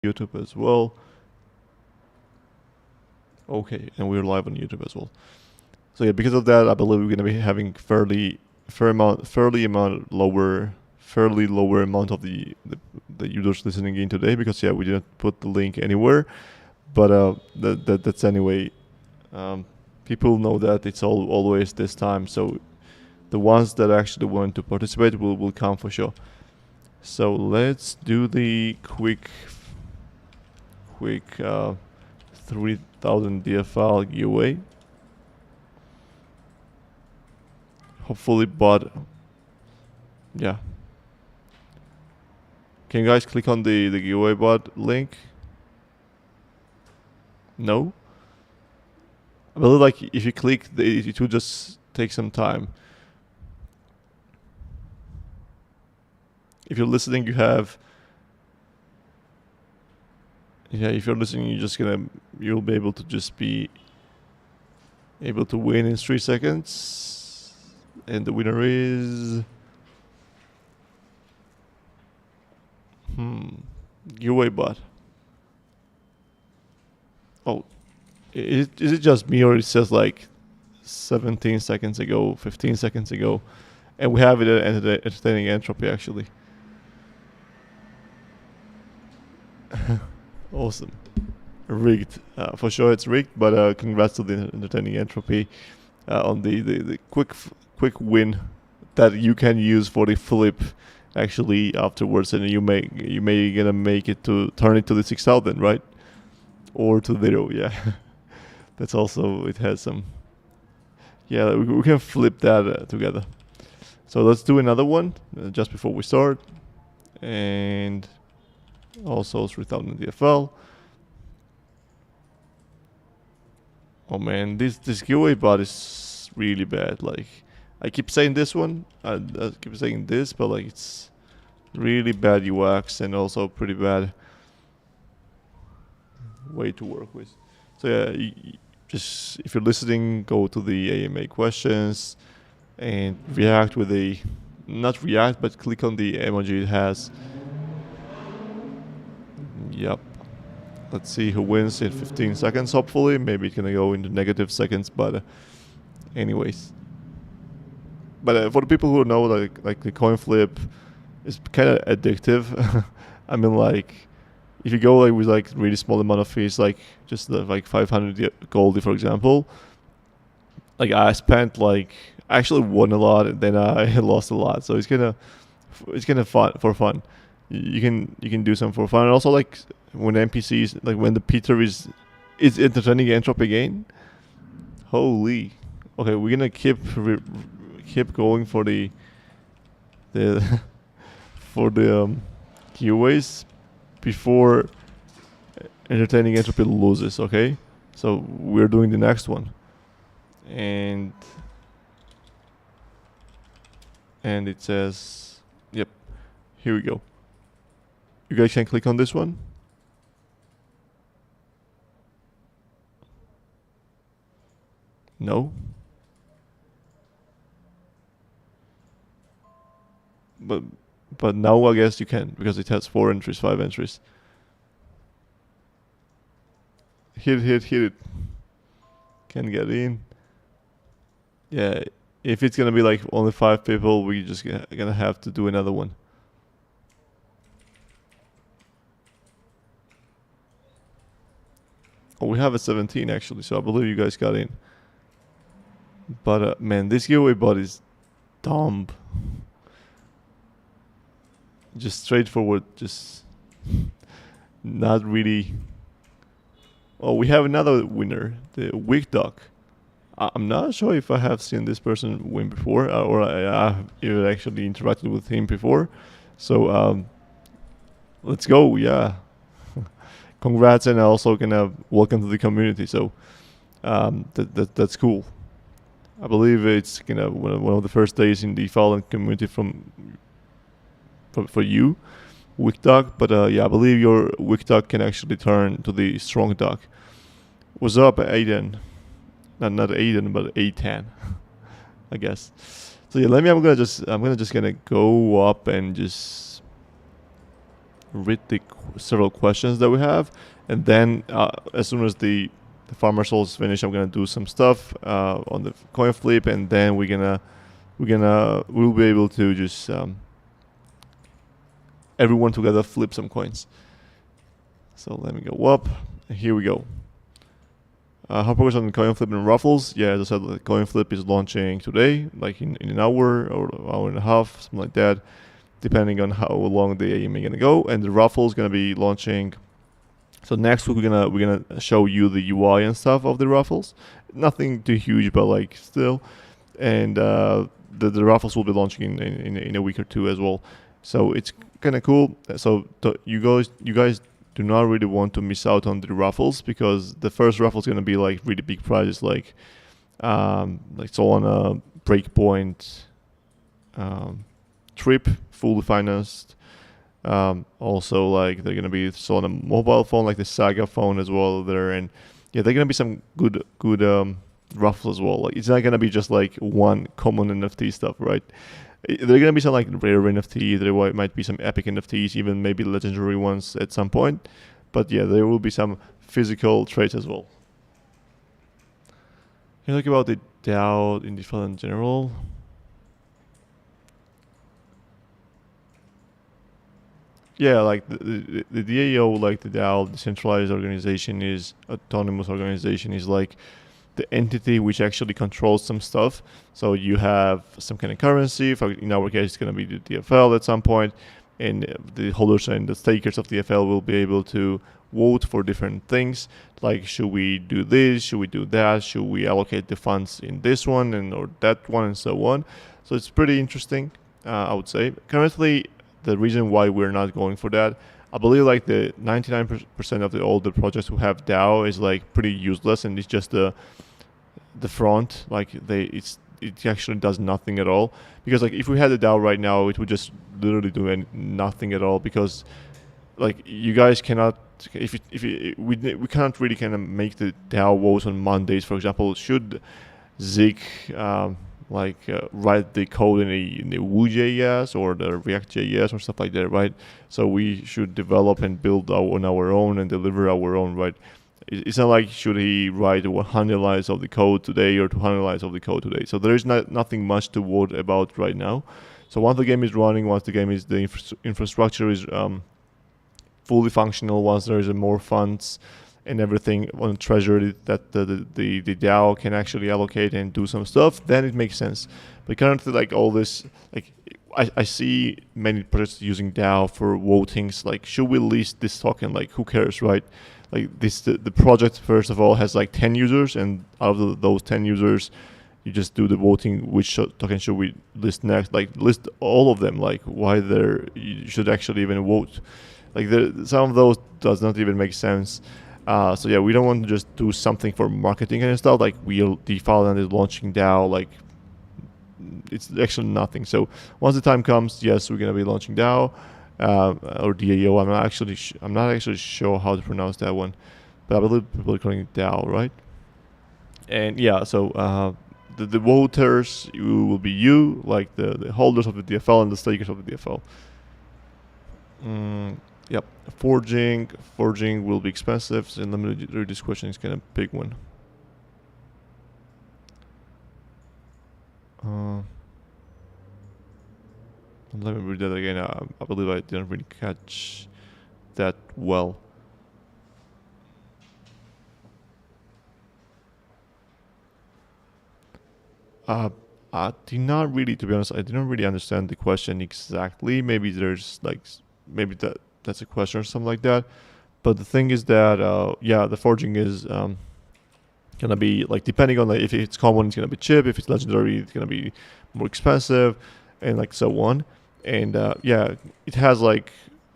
YouTube as well. Okay, and we're live on YouTube as well. So yeah, because of that, I believe we're gonna be having fairly lower amount of the users listening in today, because yeah, we didn't put the link anywhere. But that's anyway. People know that it's always this time, so the ones that actually want to participate will come for sure. So let's do the quick 3000 DFL giveaway. Hopefully, but yeah. Can you guys click on the giveaway bot link? No? I believe like if you click, it will just take some time. If you're listening, you have... Yeah, if you're listening, you'll be able to just be able to win in 3 seconds. And the winner is... giveaway bot. Oh, is it just me, or it says like 17 seconds ago, 15 seconds ago? And we have it at entertaining entropy, actually. Awesome. Rigged. For sure it's rigged, but congrats to the entertaining entropy on the quick win that you can use for the flip actually afterwards, and you may gonna make it to turn it to the 6000, right? Or to 0, yeah. That's also, it has some... Yeah, we can flip that together. So let's do another one just before we start. And also 3000 DFL. Oh man, this giveaway bot is really bad. Like, I keep saying this one, I keep saying this, but like it's really bad UX and also pretty bad way to work with. So yeah, just if you're listening, go to the AMA questions and react with not react, but click on the emoji it has. Yep. Let's see who wins in 15 seconds, hopefully. Maybe it's gonna go into negative seconds, but anyways. But for the people who know, like the coin flip is kind of addictive. I mean, like, if you go like with like really small amount of fees, like just like 500 gold, for example, like I actually won a lot and then I lost a lot. So it's kind of fun for fun. You can do some for fun, and also like when NPCs, like when the Peter is entertaining entropy gain. Holy, okay, we're gonna keep going for the for the giveaways before entertaining entropy loses. Okay, so we're doing the next one, and it says, yep, here we go. You guys can click on this one. No. But now I guess you can, because it has 4 entries, 5 entries. Hit it. Can get in. Yeah, if it's gonna be like only 5 people, we just gonna have to do another one. Oh, we have a 17 actually, so I believe you guys got in. But man, this giveaway bot is dumb. Just straightforward, just not really. Oh, we have another winner, the Wig Duck. I'm not sure if I have seen this person win before, or I have even actually interacted with him before. So let's go, yeah. Congrats, and also welcome to the community. So that's cool. I believe it's one of the first days in the Fallen community for you, Wick Duck. But yeah, I believe your Wick Duck can actually turn to the Strong Duck. What's up, Aiden? Not Aiden, but A10, I guess. So yeah, I'm gonna just go up and just read the several questions that we have, and then as soon as the farmer soul is finished, I'm gonna do some stuff on the coin flip, and then we'll be able to just everyone together flip some coins. So let me go up. Here we go. How progress on the coin flip and Ruffles? Yeah, as I said, the coin flip is launching today, like in an hour or hour and a half, something like that, depending on how long the AMA is gonna go. And the Ruffle is gonna be launching. So next week we're gonna show you the UI and stuff of the Ruffles. Nothing too huge, but like still. And the Ruffles will be launching in a week or two as well. So it's kind of cool. So you guys do not really want to miss out on the Ruffles, because the first Ruffle is gonna be like really big prizes, like Solana Breakpoint trip, fully financed. Also, like they're gonna be Solana mobile phone, like the Saga phone as well there, and yeah, they're gonna be some good Ruffles as well. Like it's not gonna be just like one common NFT stuff, right? There are gonna be some like rare NFT. There might be some epic NFTs, even maybe legendary ones at some point. But yeah, there will be some physical traits as well. Can you talk about the DAO in DeFi in general? Yeah, like the DAO, like the DAO, decentralized organization, is autonomous organization, is like the entity which actually controls some stuff. So you have some kind of currency. In our case, it's going to be the DFL at some point, and the holders and the stakers of DFL will be able to vote for different things, like should we do this, should we do that, should we allocate the funds in this one and or that one, and so on. So it's pretty interesting, I would say. Currently, the reason why we're not going for that, I believe like the 99% of all the projects who have DAO is like pretty useless, and it's just the front, like it actually does nothing at all. Because like if we had a DAO right now, it would just literally do nothing at all, because like you guys cannot, we can't really kind of make the DAO votes on Mondays, for example. Should Zig write the code in the Vue.js or the React.js or stuff like that, right? So we should develop and build on our own and deliver our own, right? It's not like should he write 100 lines of the code today or 200 lines of the code today. So there is nothing much to worry about right now. So once the game is running, once the game is the infrastructure is fully functional, once there is more funds and everything on treasury that the DAO can actually allocate and do some stuff, then it makes sense. But currently, like all this, like I see many projects using DAO for votings. Like, should we list this token? Like, who cares, right? Like this, the project first of all has like 10 users, and out of those 10 users, you just do the voting. Which token should we list next? Like list all of them. Like why you should actually even vote? Like some of those does not even make sense. So yeah, we don't want to just do something for marketing and stuff. Like DeFi and is launching DAO. Like it's actually nothing. So once the time comes, yes, we're gonna be launching DAO or DAO. I'm not actually sure how to pronounce that one, but I believe people are calling it DAO, right? And yeah, so the voters will be you, like the holders of the DFL and the stakers of the DFL. Yep, forging will be expensive. So let me read this question. It's kind of a big one. Let me read that again. I believe I didn't really catch that well. I did not really, to be honest, I didn't really understand the question exactly. Maybe there's like, maybe that's a question or something like that. But the thing is that, yeah, the forging is gonna be like, depending on like, if it's common, it's gonna be cheap. If it's legendary, it's gonna be more expensive, and like so on. And yeah, it has like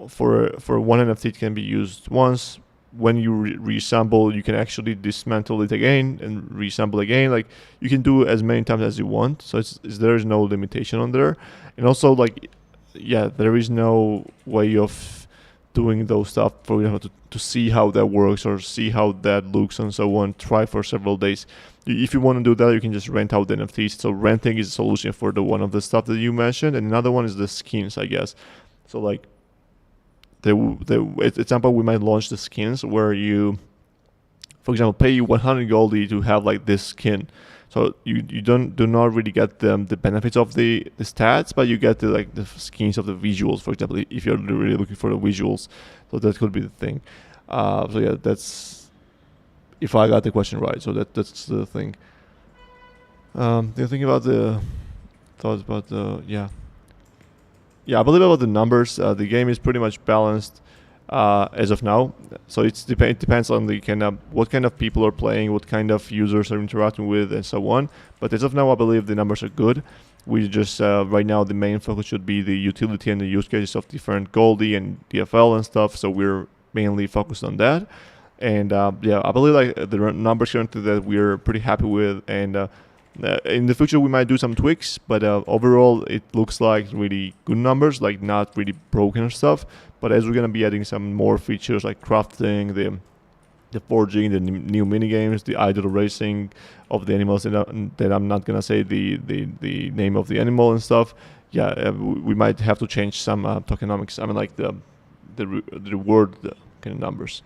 for one NFT, it can be used once. When you reassemble, you can actually dismantle it again and reassemble again. Like you can do as many times as you want. So there is no limitation on there. And also like, yeah, there is no way of doing those stuff, for example, to see how that works or see how that looks and so on. Try for several days. If you want to do that, you can just rent out the NFTs. So renting is a solution for the one of the stuff that you mentioned, and another one is the skins, I guess. So like at example, we might launch the skins where you, for example, pay you 100 goldie to have like this skin. So you do not really get the benefits of the stats, but you get the skins of the visuals, for example, if you're really looking for the visuals. So that could be the thing. So yeah, that's if I got the question right. So that's the thing. Do you think about the thoughts about the yeah, I believe about the numbers. The game is pretty much balanced as of now. So it depends on the what kind of people are playing, what kind of users are interacting with, and so on. But as of now, I believe the numbers are good. We just right now the main focus should be the utility and the use cases of different Goldie and DFL and stuff. So we're mainly focused on that. And yeah, I believe like the numbers currently that we're pretty happy with, and in the future we might do some tweaks, but overall it looks like really good numbers, like not really broken stuff. But as we're gonna be adding some more features like crafting, the forging, the new mini games, the idle racing of the animals, that I'm not gonna say the name of the animal and stuff. Yeah, we might have to change some tokenomics. I mean, like the reward kind of numbers.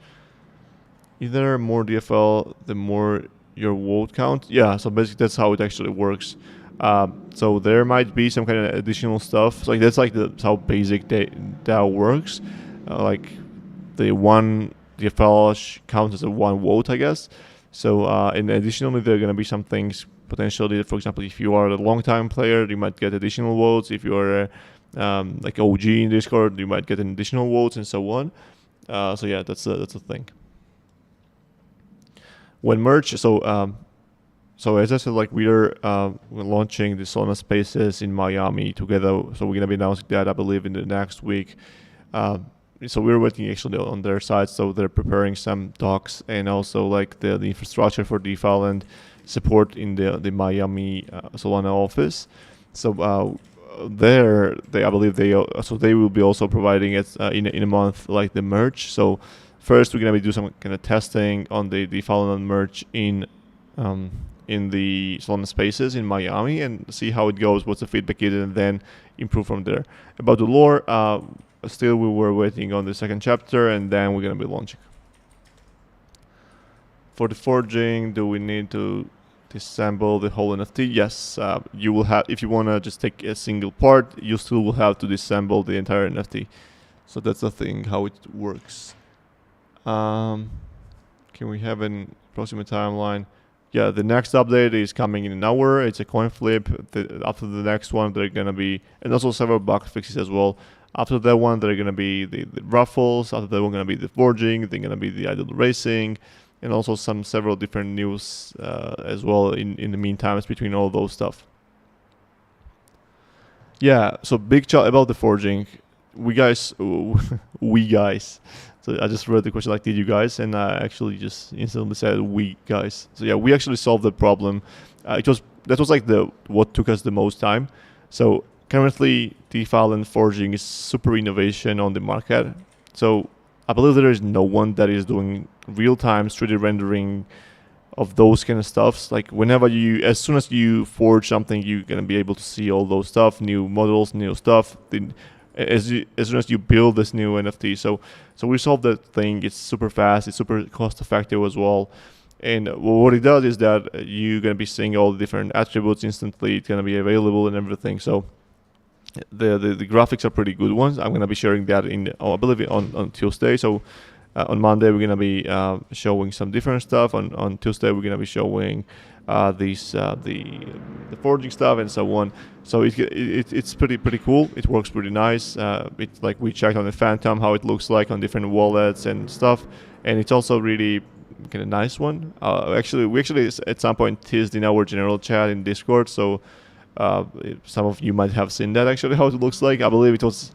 Either more DFL, the more your vote count. Yeah, so basically that's how it actually works. So there might be some kind of additional stuff. So like that's like how basic DAO works. Like the one DFL counts as a one vote, I guess. So and additionally, there are gonna be some things potentially. For example, if you are a long-time player, you might get additional votes. If you are like OG in Discord, you might get an additional votes and so on. So yeah, that's a thing. When merge, so as I said, like we're launching the Solana Spaces in Miami together. So we're gonna be announcing that, I believe, in the next week. So we're waiting actually on their side. So they're preparing some docs and also like the infrastructure for DeFi and support in the Miami Solana office. So I believe they will be also providing it in a month, like the merge. So first, we're gonna be doing some kind of testing on the Solana merge in the Solana Spaces in Miami and see how it goes, what's the feedback is, and then improve from there. About the lore, still we were waiting on the second chapter, and then we're gonna be launching. For the forging, do we need to disassemble the whole NFT? Yes, you will have. If you wanna just take a single part, you still will have to disassemble the entire NFT. So that's the thing, how it works. Can we have an approximate timeline? Yeah, the next update is coming in an hour. It's a coin flip. After the next one, they're gonna be, and also several bug fixes as well. After that one, they're gonna be the ruffles. After that one, gonna be the forging. They're gonna be the idle racing, and also several different news as well in the meantime between all those stuff. Yeah, so big chat about the forging. We guys. So I just read the question like, did you guys? And I actually just instantly said, we guys. So yeah, we actually solved the problem. That was like what took us the most time. So currently, DeFi and forging is super innovation on the market. So I believe there is no one that is doing real-time 3D rendering of those kind of stuffs. Like as soon as you forge something, you're gonna be able to see all those stuff, new models, new stuff. As soon as you build this new NFT. So we solved that thing. It's super fast. It's super cost effective as well. And what it does is that you're going to be seeing all the different attributes instantly. It's going to be available and everything. So the graphics are pretty good ones. I'm going to be sharing that I believe on Tuesday. So on Monday, we're going to be showing some different stuff. On Tuesday, we're going to be showing the forging stuff and so on. So it's pretty cool. It works pretty nice. It's like we checked on the Phantom how it looks like on different wallets and stuff, and it's also really kind of nice one. We actually at some point teased in our general chat in Discord. So some of you might have seen that actually how it looks like. I believe it was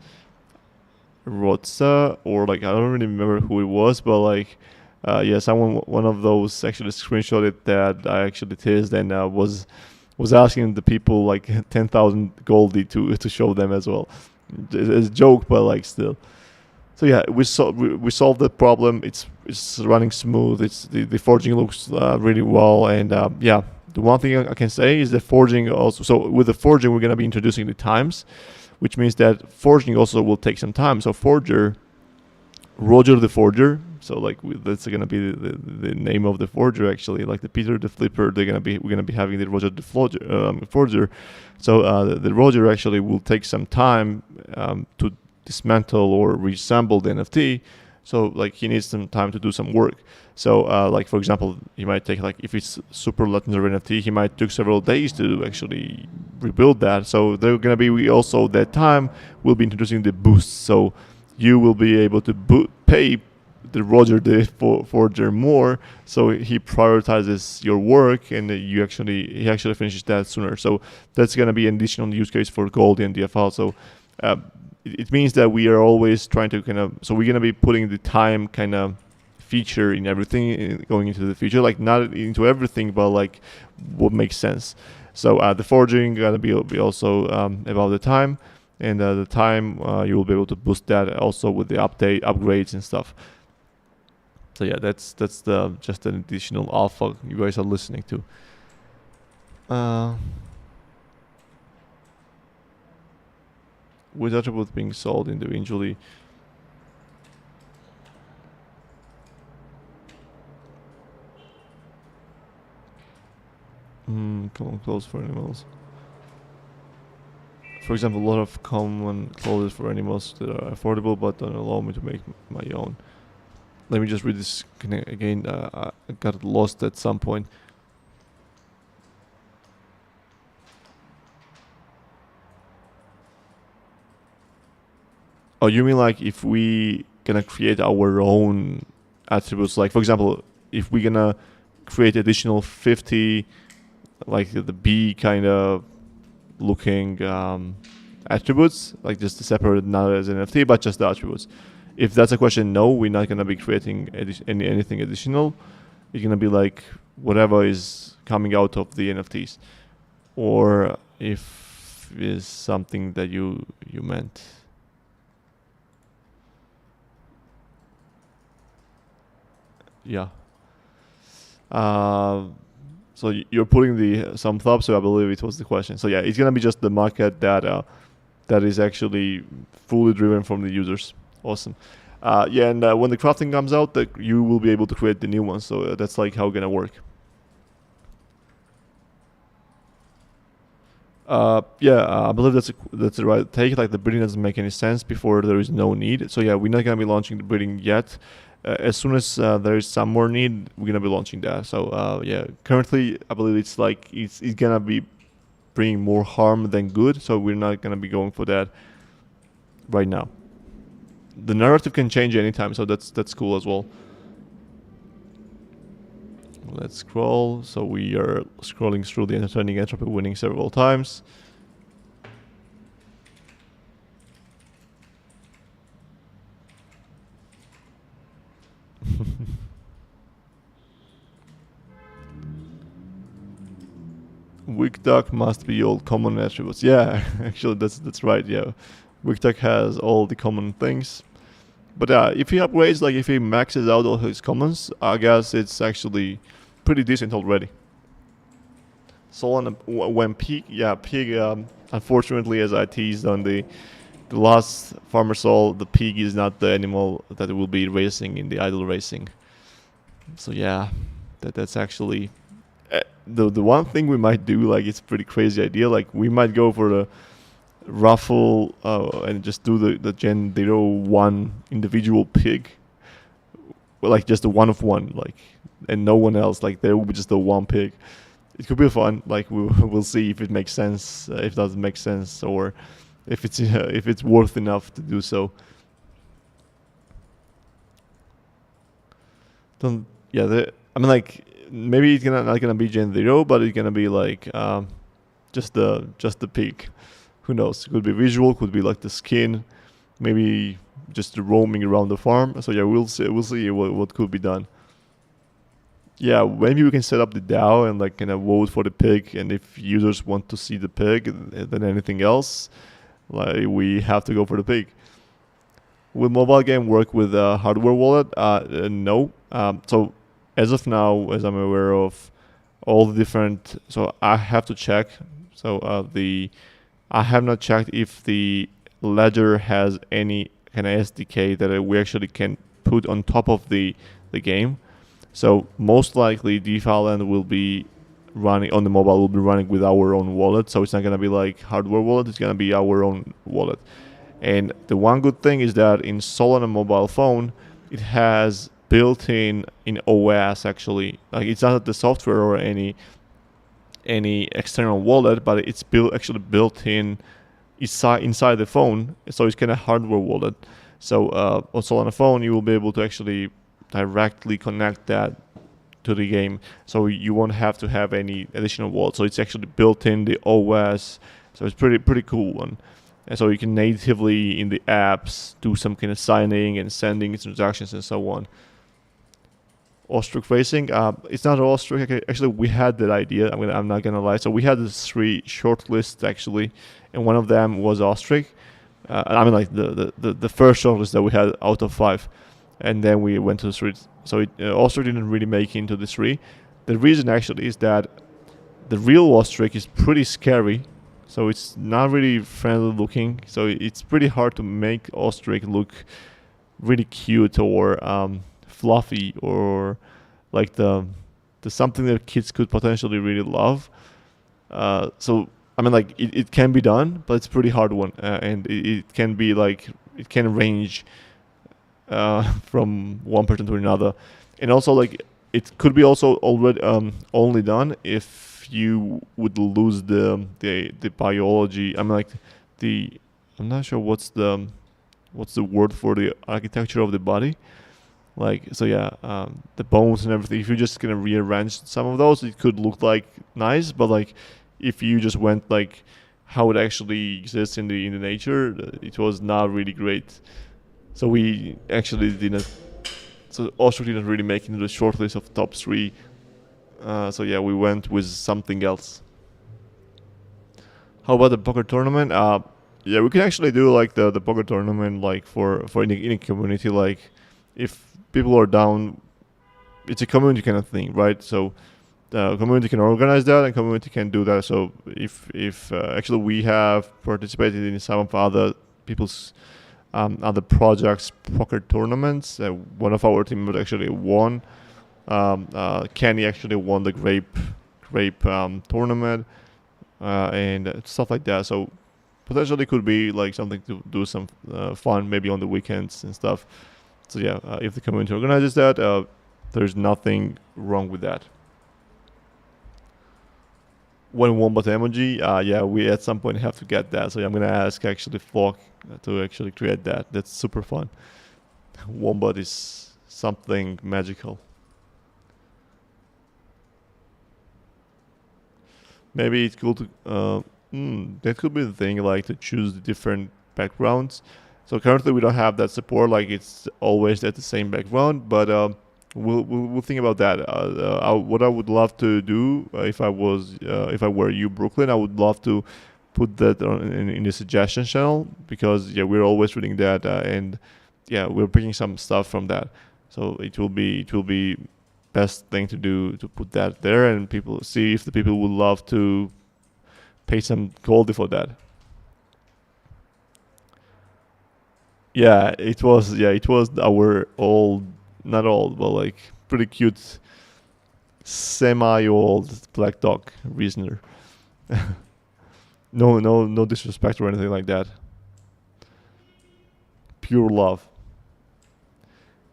Rotsa or like I don't really remember who it was, but like. Yeah, one of those actually screenshotted that I actually teased and was asking the people like 10,000 goldie to show them as well. It's a joke, but like still. So yeah, we solved that problem. It's running smooth. It's the forging looks really well, and yeah, the one thing I can say is the forging also. So with the forging, we're gonna be introducing the times, which means that forging also will take some time. So Forger Roger the Forger. So like that's gonna be the name of the forger actually. Like the Peter the Flipper, we're gonna be having the Roger the Forger. So the Roger actually will take some time to dismantle or reassemble the NFT. So like he needs some time to do some work. So like for example, he might take like if it's super legendary NFT, he might take several days to actually rebuild that. So they're gonna be we also that time we'll be introducing the boosts. So you will be able to pay the Roger the Forger more, so he prioritizes your work, and he actually finishes that sooner. So that's gonna be an additional use case for Goldie and DFL. So it means that we are always trying to so we're gonna be putting the time kind of feature in everything going into the future, like not into everything, but like what makes sense. So the forging gonna be also about the time. And the time you will be able to boost that also with the upgrades and stuff. So yeah, that's just an additional alpha you guys are listening to. With attributes being sold individually. Common clothes for animals. For example, a lot of common clothes for animals that are affordable but don't allow me to make my own. Let me just read this again. I got lost at some point. Oh, you mean like if we gonna create our own attributes? Like for example, if we gonna create additional 50, like the bee kind of looking attributes, like just separate, not as an NFT, but just the attributes. If that's a question, no, we're not gonna be creating anything additional. It's gonna be like whatever is coming out of the NFTs, or if is something that you meant. Yeah. So you're putting the sum up, so I believe it was the question. So yeah, it's gonna be just the market data that is actually fully driven from the users. Awesome. Yeah, and when the crafting comes out, you will be able to create the new ones. So that's like how it's gonna work. Yeah, I believe that's the right take. Like the breeding doesn't make any sense before there is no need. So yeah, we're not gonna be launching the breeding yet. As soon as there is some more need, we're gonna be launching that. So yeah, currently I believe it's like it's gonna be bringing more harm than good. So we're not gonna be going for that right now. The narrative can change anytime, so that's cool as well. Let's scroll. So we are scrolling through the entertaining entropy winning several times. Weak duck must be all common attributes. Yeah, actually that's right. Yeah, weak duck has all the common things. But if he upgrades, like if he maxes out all his commons, I guess it's actually pretty decent already. So when pig, unfortunately, as I teased on the last Farmer Soul, the pig is not the animal that will be racing in the idle racing. So yeah, that's actually the one thing we might do. Like it's a pretty crazy idea. Like we might go for the raffle and just do the Gen 01 individual pig, well, like just a one of one, like, and no one else. Like there will be just the one pig. It could be fun. Like we'll see if it makes sense, if it doesn't make sense, or if it's worth enough to do so. Don't yeah. I mean, like maybe it's not gonna be Gen 0, but it's gonna be like just the pig. Who knows? It could be visual, could be like the skin, maybe just roaming around the farm. So yeah, we'll see what could be done. Yeah, maybe we can set up the DAO and like kind of vote for the pig, and if users want to see the pig than anything else, like we have to go for the pig. Will mobile game work with a hardware wallet? No. So as of now, as I'm aware of, all the different. So I have to check. So I have not checked if the Ledger has any kind of SDK that we actually can put on top of the game. So most likely DeFi Land will be running on the mobile, will be running with our own wallet. So it's not gonna be like hardware wallet, it's gonna be our own wallet. And the one good thing is that in Solana mobile phone, it has built-in OS actually. Like it's not the software or any external wallet, but it's actually built in inside the phone. So it's kind of hardware wallet. So on Solana phone, you will be able to actually directly connect that to the game. So you won't have to have any additional wallet. So it's actually built in the OS. So it's pretty cool one. And so you can natively in the apps do some kind of signing and sending transactions and so on. Ostrich racing, it's not ostrich. Actually, we had that idea. I'm not gonna lie. So we had this 3 short lists actually, and one of them was ostrich. I mean, like the first short list that we had out of 5, and then we went to the 3. So ostrich didn't really make into the 3. The reason actually is that the real ostrich is pretty scary. So it's not really friendly looking. So it's pretty hard to make ostrich look really cute or fluffy or like the something that kids could potentially really love. So I mean, like it can be done, but it's a pretty hard one, and it can be like it can range from one person to another, and also like it could be also already only done if you would lose the biology. I mean, like I'm not sure what's the word for the architecture of the body. Like, so yeah, the bones and everything. If you're just gonna rearrange some of those, it could look like nice. But like, if you just went like how it actually exists in the nature, it was not really great. So we actually didn't. So ostrich didn't really make it into the short list of top 3. So yeah, we went with something else. How about the poker tournament? Yeah, we can actually do like the poker tournament like for any community. Like, if people are down, it's a community kind of thing, right? So the community can organize that, and community can do that. So if actually we have participated in some of other people's other projects poker tournaments. One of our team members actually won. Kenny actually won the grape tournament and stuff like that. So potentially could be like something to do some fun maybe on the weekends and stuff. So yeah, if the community organizes that, there's nothing wrong with that. One wombat emoji, yeah, we at some point have to get that. So I'm gonna ask actually Flock to actually create that. That's super fun. Wombat is something magical. Maybe it's cool to that could be the thing, like to choose the different backgrounds. So currently we don't have that support, like it's always at the same background, but we'll think about that. What I would love to do if I were you, Brooklyn, I would love to put that in the suggestion channel, because yeah, we're always reading that and yeah, we're picking some stuff from that. So it will be best thing to do to put that there, and people see if the people would love to pay some goldie for that. Yeah, it was our old, not old, but like pretty cute, semi-old black dog reasoner. No disrespect or anything like that. Pure love.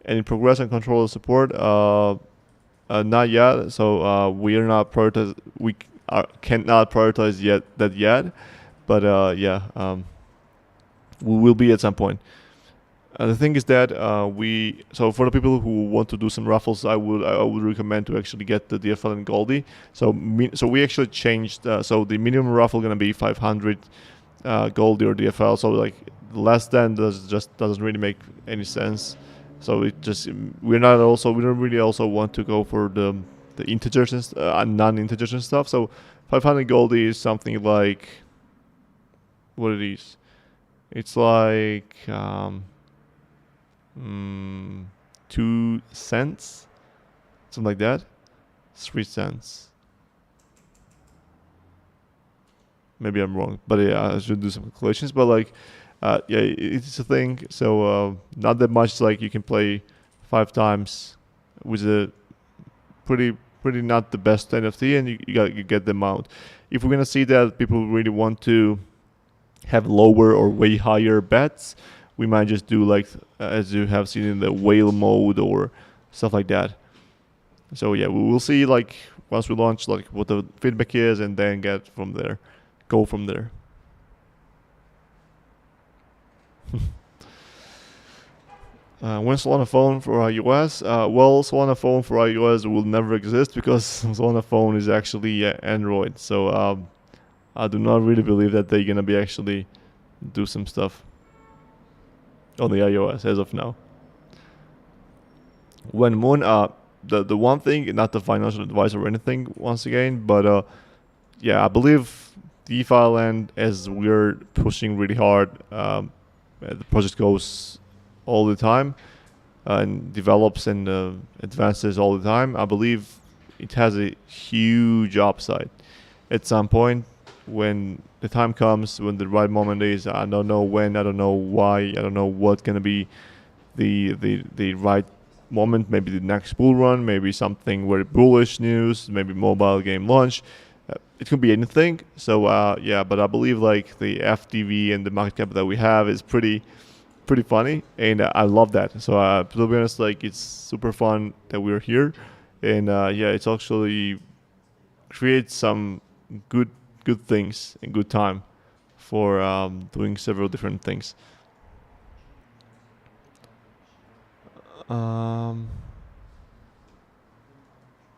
Any progress on controller support? Not yet. So we are not prioritize. Cannot prioritize yet. But yeah, we will be at some point. The thing is that so for the people who want to do some raffles, I would recommend to actually get the DFL and Goldie. So we actually changed. So the minimum raffle gonna be 500 Goldie or DFL. So like less than doesn't really make any sense. So we don't really also want to go for the integers and non-integers and stuff. So 500 Goldie is something like what it is. It's like 2 cents, something like that. 3 cents. Maybe I'm wrong, but yeah, I should do some calculations. But like, yeah, it's a thing. So not that much. Like you can play 5 times with a pretty not the best NFT, and you get the amount. If we're gonna see that people really want to have lower or way higher bets, we might just do like as you have seen in the whale mode or stuff like that. So yeah, we will see like once we launch like what the feedback is, and then go from there. When Solana phone for iOS? Well, Solana phone for iOS will never exist because Solana phone is actually Android. So I do not really believe that they're gonna be actually do some stuff on the iOS as of now. When Moon, the one thing, not the financial advice or anything, once again, but yeah, I believe DeFi land, as we're pushing really hard, the project goes all the time and develops and advances all the time. I believe it has a huge upside. At some point, when the time comes, when the right moment is, I don't know when, I don't know why, I don't know what's gonna be the right moment. Maybe the next bull run, maybe something very bullish news, maybe mobile game launch. It could be anything. So yeah, but I believe like the FTV and the market cap that we have is pretty funny, and I love that. So to be honest, like it's super fun that we're here, and yeah, it's actually creates some good things and good time for doing several different things.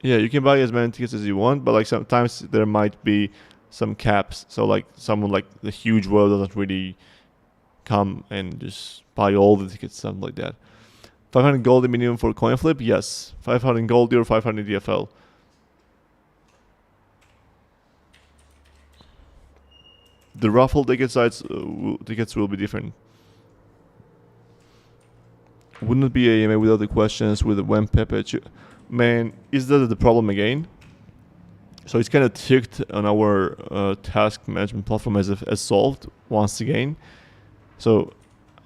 Yeah, you can buy as many tickets as you want, but like sometimes there might be some caps. So like someone like the huge world doesn't really come and just buy all the tickets, something like that. 500 gold minimum for coin flip? Yes. 500 gold or 500 DFL. The raffle ticket size tickets will be different. Wouldn't it be AMA without the questions with the when Pepe? Man, is that the problem again? So it's kind of ticked on our task management platform as solved once again. So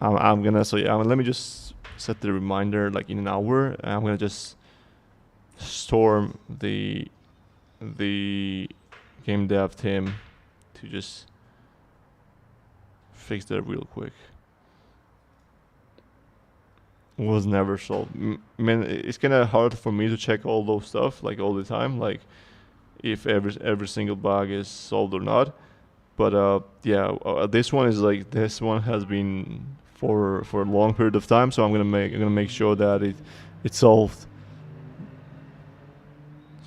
I'm gonna let me just set the reminder like in an hour. I'm gonna just storm the game dev team to just fix that real quick. Was never solved. Man, it's kind of hard for me to check all those stuff like all the time, like if every single bug is solved or not. But yeah, this one has been for a long period of time, so I'm gonna make sure that it's solved.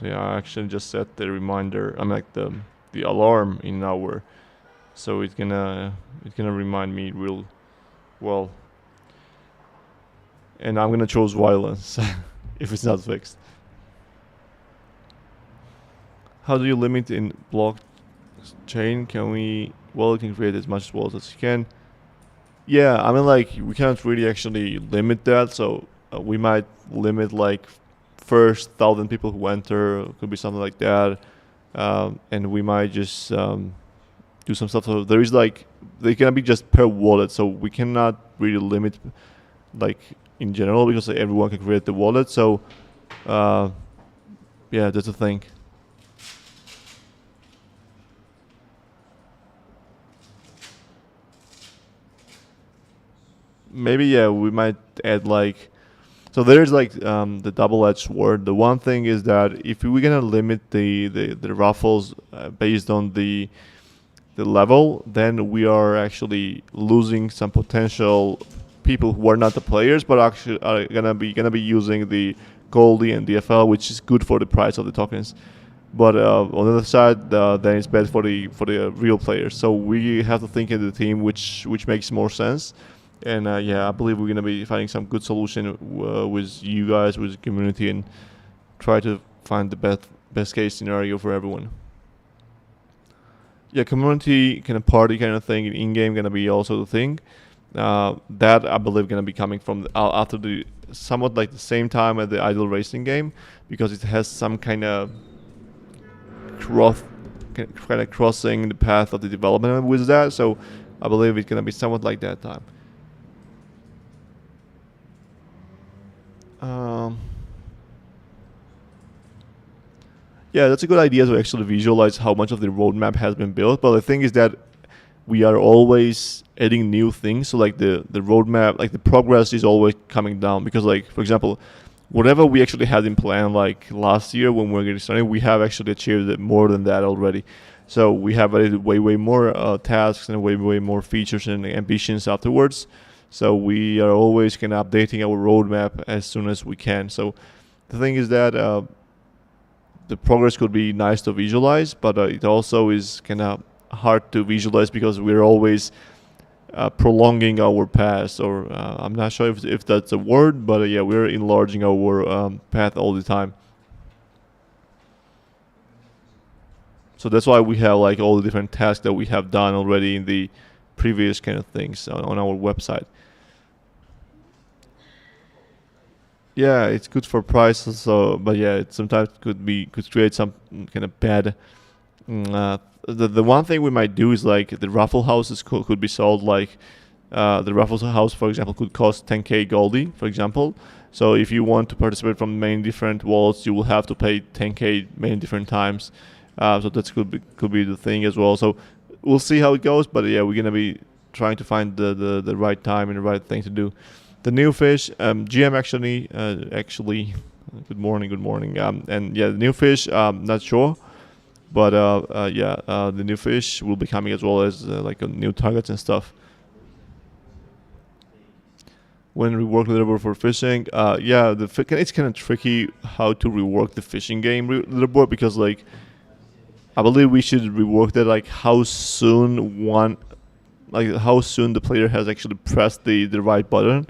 So yeah, I actually just set the reminder. I'm like the alarm in an hour, so it's gonna remind me real well. And I'm gonna choose violence if it's not fixed. How do you limit in blockchain? You can create as much wallets as you can. Yeah, I mean like we can't really actually limit that, so we might limit like first 1,000 people who enter, could be something like that, and we might just do some stuff. So there is like they can be just per wallet, so we cannot really limit like in general because everyone can create the wallet. So yeah, that's the thing. Maybe yeah, we might add like, so there's like the double-edged sword. The one thing is that if we're gonna limit the raffles based on the level, then we are actually losing some potential people who are not the players, but actually are gonna be using the Goldie and DFL, which is good for the price of the tokens. But on the other side, then it's bad for the real players. So we have to think in the team which makes more sense. And yeah, I believe we're gonna be finding some good solution with you guys, with the community, and try to find the best case scenario for everyone. Yeah, community kind of party kind of thing in game gonna be also the thing. That I believe gonna be coming from after the somewhat like the same time as the idle racing game, because it has some kind of crossing the path of the development with that. So I believe it's gonna be somewhat like that time. Um, yeah, that's a good idea to actually visualize how much of the roadmap has been built. But the thing is that we are always adding new things. So like the roadmap, like the progress is always coming down because like for example, whatever we actually had in plan like last year when we were getting started, we have actually achieved it more than that already. So we have added way more tasks and way more features and ambitions afterwards. So we are always kind of updating our roadmap as soon as we can. So the thing is that the progress could be nice to visualize, but it also is kind of hard to visualize because we're always prolonging our past, or I'm not sure if that's a word, but yeah, we're enlarging our path all the time. So that's why we have like all the different tasks that we have done already in the previous kind of things on our website. Yeah, it's good for prices. So, but yeah, it sometimes could create some kind of bad. The one thing we might do is like the raffle houses could be sold like the raffle house, for example, could cost 10k Goldie, for example. So if you want to participate from many different wallets, you will have to pay 10k many different times. So that could be the thing as well. So we'll see how it goes. But yeah, we're gonna be trying to find the right time and the right thing to do. The new fish, GM actually, good morning. And yeah, the new fish, not sure, but yeah, the new fish will be coming as well as like new targets and stuff. When rework leaderboard for fishing, yeah, it's kind of tricky how to rework the fishing game leaderboard because like I believe we should rework that like how soon the player has actually pressed the right button.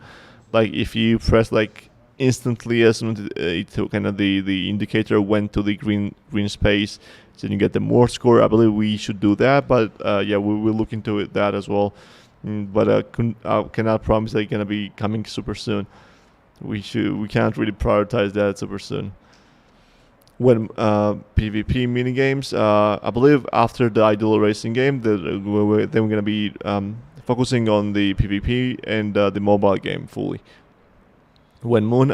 Like if you press like instantly as soon as it kind of the indicator went to the green space, so you get the more score. I believe we should do that, but yeah, we will look into that as well. But I cannot promise that it's gonna be coming super soon. We can't really prioritize that super soon. When PvP mini games, I believe after the Idol Racing game, then we're gonna be focusing on the PvP and the mobile game fully. When Moon,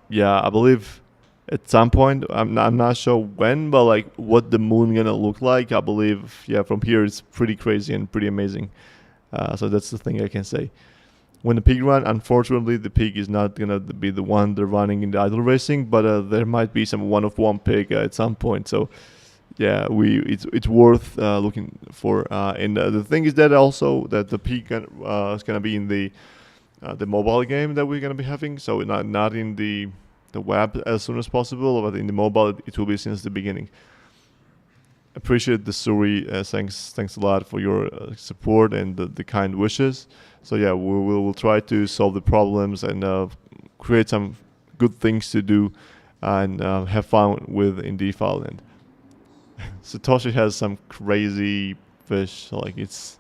yeah, I believe at some point, I'm not sure when, but like what the Moon gonna look like, I believe, yeah, from here it's pretty crazy and pretty amazing. So that's the thing I can say. When the pig run, unfortunately, the pig is not gonna be the one they're running in the idle racing, but there might be some one-of-one pig at some point. So yeah, it's worth looking for. And the thing is that also that the pig is gonna be in the mobile game that we're gonna be having. So not in the web as soon as possible, but in the mobile it will be since the beginning. Appreciate the Suri. Thanks a lot for your support and the kind wishes. So yeah, we'll try to solve the problems and create some good things to do and have fun with in DeFi land. Satoshi has some crazy fish, like it's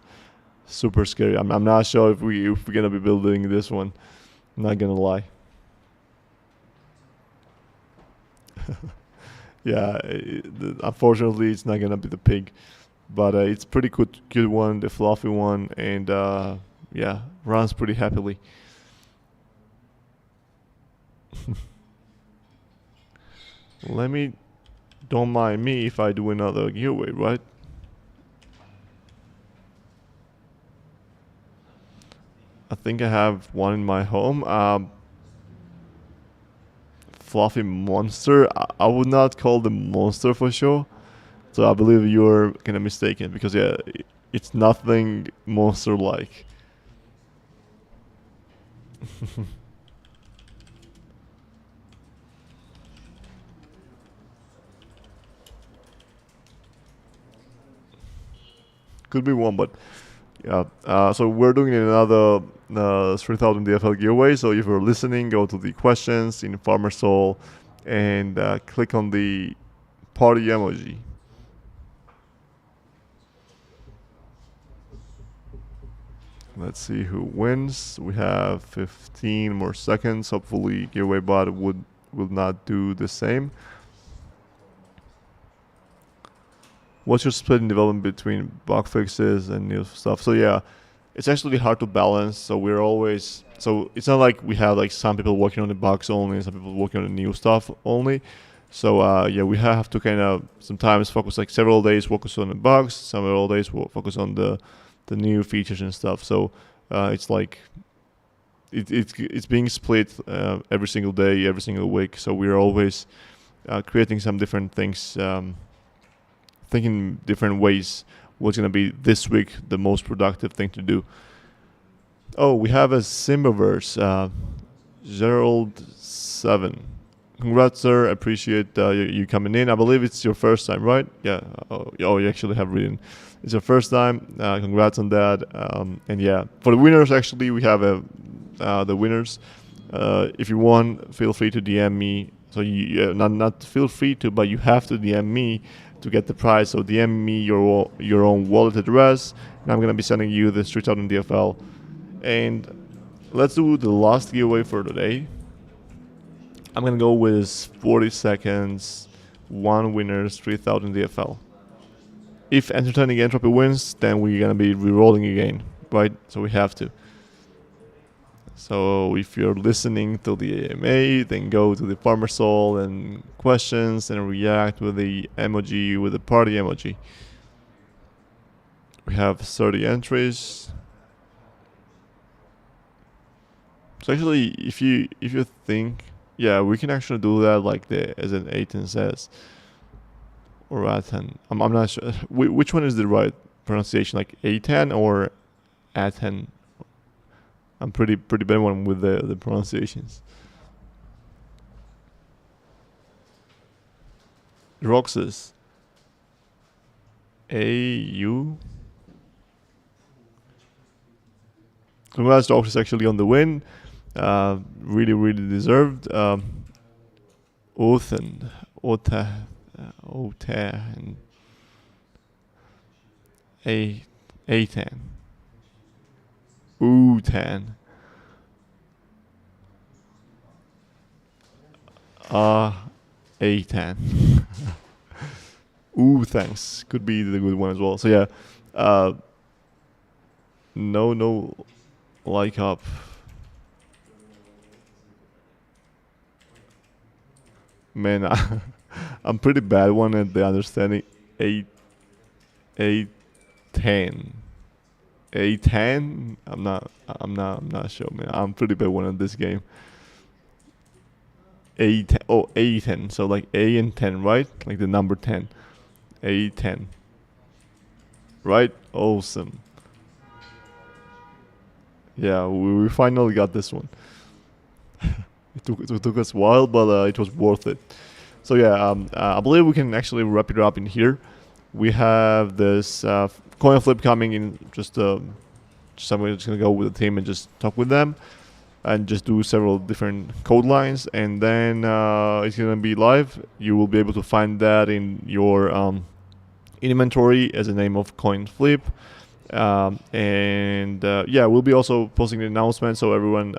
super scary. I'm not sure if we're gonna be building this one. I'm not gonna lie. Yeah, unfortunately, it's not gonna be the pig, but it's pretty cute one, the fluffy one, and yeah, runs pretty happily. Let me, don't mind me if I do another giveaway, right? I think I have one in my home. Fluffy monster. I would not call the monster for sure. So I believe you're kind of mistaken because yeah, it's nothing monster-like. Could be one, but yeah. So we're doing another 3000 DFL giveaway. So if you're listening, go to the questions in Farmer Soul and click on the party emoji. Let's see who wins. We have 15 more seconds. Hopefully, giveaway bot will not do the same. What's your split in development between bug fixes and new stuff? So yeah, it's actually hard to balance. So we're always, so it's not like we have like some people working on the bugs only and some people working on the new stuff only. So yeah, we have to kind of sometimes focus like several days focus on the bugs, several days we'll focus on the new features and stuff. So it's like it's being split every single day, every single week. So we're always creating some different things, thinking different ways what's going to be this week the most productive thing to do. Oh, we have a Simbaverse, Gerald7. Congrats, sir. Appreciate you coming in. I believe it's your first time, right? Yeah. Oh, you actually have written. It's your first time. Congrats on that. And yeah, for the winners, actually, we have the winners. If you want, feel free to DM me. So you not feel free to, but you have to DM me to get the prize. So DM me your own wallet address, and I'm gonna be sending you the 3000 DFL. And let's do the last giveaway for today. I'm gonna go with 40 seconds, 1 winners, 3000 DFL. If entertaining entropy wins, then we're gonna be re-rolling again, right? So we have to. So if you're listening to the AMA, then go to the Farmer Soul and questions and react with the emoji, with the party emoji. We have 30 entries. So actually, if you think, yeah, we can actually do that like as an A10 says, or A10. I'm not sure which one is the right pronunciation, like A10 or A10. I'm pretty bad one with the pronunciations. Roxas. AU. Congrats, Roxas, actually on the win. Really deserved. Othen, and A10. Ootan. A10. Ooh, thanks. Could be the good one as well. So yeah. No like up. Man, I'm pretty bad one at the understanding. A10. A10? I'm not sure, man. I'm pretty bad one at this game. A10. Oh, A10. So like A and 10, right? Like the number 10. A10. Right? Awesome. Yeah, we finally got this one. It took us a while, but it was worth it. So yeah, I believe we can actually wrap it up in here. We have this coin flip coming in. Just I'm just gonna go with the team and just talk with them, and just do several different code lines, and then it's gonna be live. You will be able to find that in your inventory as a name of coin flip. And yeah, we'll be also posting the announcement so everyone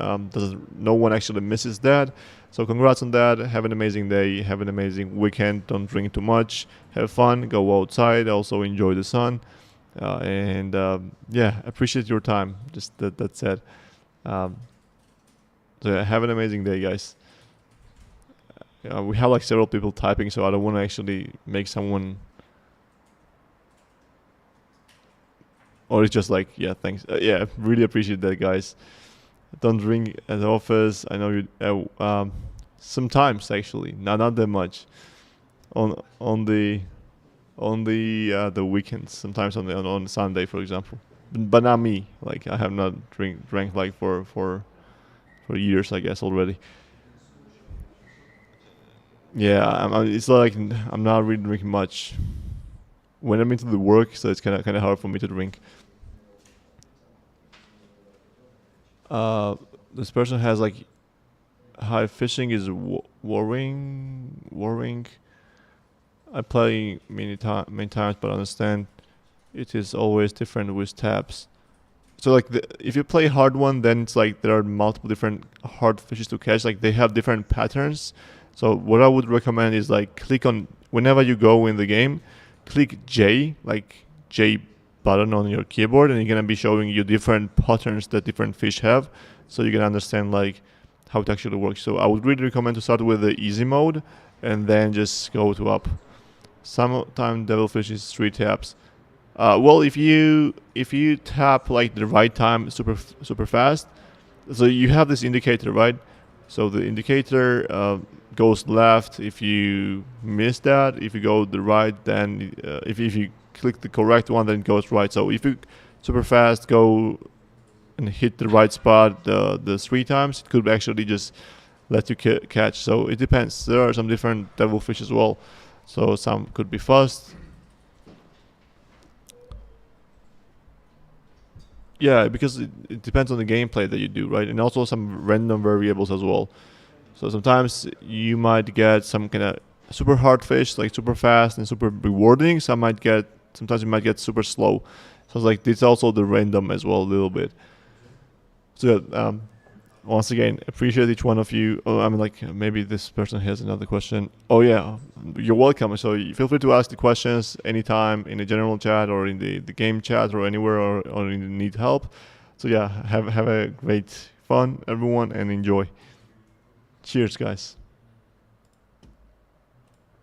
no one actually misses that. So congrats on that. Have an amazing day. Have an amazing weekend. Don't drink too much. Have fun. Go outside. Also enjoy the sun. And yeah, appreciate your time. Just that's it. So yeah, have an amazing day, guys. We have like several people typing, so I don't want to actually make someone. Or it's just like, yeah, thanks. Yeah, really appreciate that, guys. Don't drink at the office. I know you. Sometimes actually, not that much. On the weekends. Sometimes on Sunday, for example. But not me. Like I have not drank like for years, I guess already. Yeah, it's like I'm not really drinking much when I'm into the work, so it's kind of hard for me to drink. This person has like high fishing is worrying. I play many times, but I understand it is always different with tabs. So like if you play hard one, then it's like there are multiple different hard fishes to catch. Like they have different patterns. So what I would recommend is like click on whenever you go in the game, click J, like J button on your keyboard, and it's gonna be showing you different patterns that different fish have, so you can understand like how it actually works. So I would really recommend to start with the easy mode and then just go to up. Sometimes devilfish is 3 taps. Well, if you tap like the right time super fast, so you have this indicator, right? So the indicator goes left if you miss that. If you go the right, then if you click the correct one, then it goes right. So if you super fast go and hit the right spot the 3 times, it could actually just let you catch. So it depends. There are some different devilfish as well. So some could be fast. Yeah, because it depends on the gameplay that you do, right? And also some random variables as well. So sometimes you might get some kind of super hard fish, like super fast and super rewarding. Sometimes you might get super slow. So it's like it's also the random as well a little bit. So once again, appreciate each one of you. I mean, like maybe this person has another question. Oh yeah, you're welcome. So feel free to ask the questions anytime in the general chat or in the game chat or anywhere, or in the need help. So yeah, have a great fun everyone and enjoy. Cheers, guys.